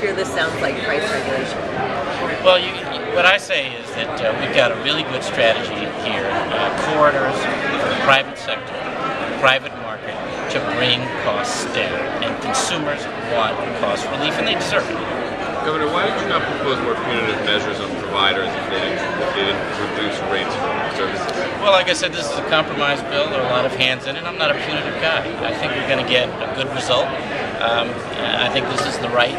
fear this sounds like price regulation? Well, what I say is that we've got a really good strategy here, corridors for the private sector, private market, to bring costs down. And consumers want cost relief, and they deserve it. Governor, why did you not propose more punitive measures on providers if they didn't reduce rates for services? Well, like I said, this is a compromise bill. There are a lot of hands in it. I'm not a punitive guy. I think we're going to get a good result. I think this is the right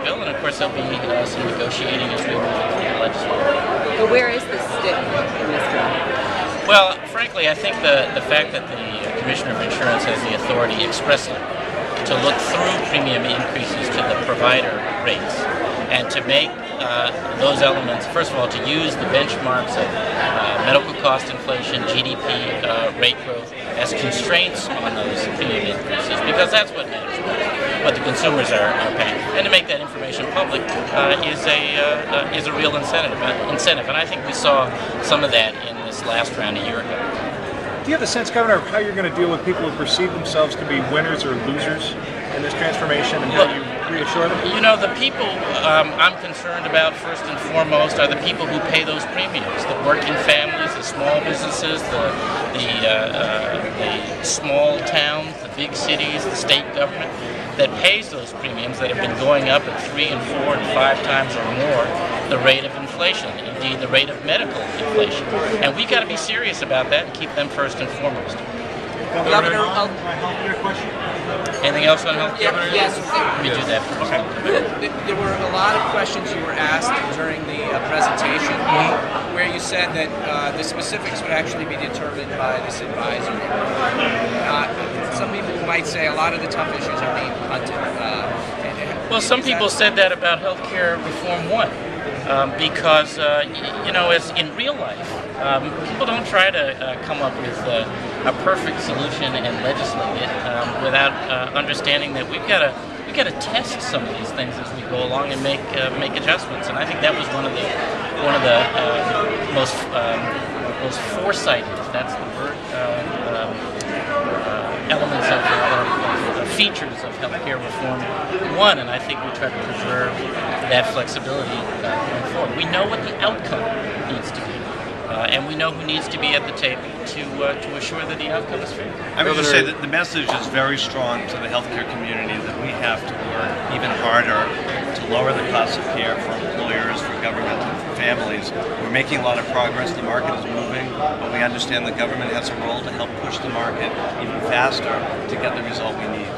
bill, and of course there'll be some negotiating as we move through the legislature. But where is the stick in this bill? Well, frankly, I think the fact that the Commissioner of Insurance has the authority expressly to look through premium increases to the provider rates and to make those elements, first of all, to use the benchmarks of medical cost inflation, GDP rate growth as constraints on those premium increases, because that's what matters most, what the consumers are paying. And to make that information public is a real incentive. And I think we saw some of that in this last round a year ago. Do you have a sense, Governor, of how you're going to deal with people who perceive themselves to be winners or losers in this transformation, and how you reassure them? You know, the people I'm concerned about first and foremost are the people who pay those premiums, the working families, the small businesses, the small towns, the big cities, the state government that pays those premiums that have been going up at 3 and 4 and 5 times or more the rate of inflation, indeed the rate of medical inflation. And we've got to be serious about that and keep them first and foremost. Governor, question? Anything else on health care? Yes. Let me do that first. There were a lot of questions you were asked during the presentation where you said that the specifics would actually be determined by this advisor. Some people might say a lot of the tough issues are being punted. Well, some people said that about healthcare reform 1, because you know, as in real life, people don't try to come up with a perfect solution and legislate it without understanding that we've got to test some of these things as we go along and make adjustments. And I think that was one of the most foresighted, if that's the word, elements of features of healthcare reform 1, and I think we try to preserve that flexibility going forward. We know what the outcome needs to be, and we know who needs to be at the table to assure that the outcome is fair. I would just say that the message is very strong to the healthcare community that we have to work even harder to lower the cost of care for employers, for government, and for families. We're making a lot of progress. The market is moving, but we understand the government has a role to help push the market even faster to get the result we need.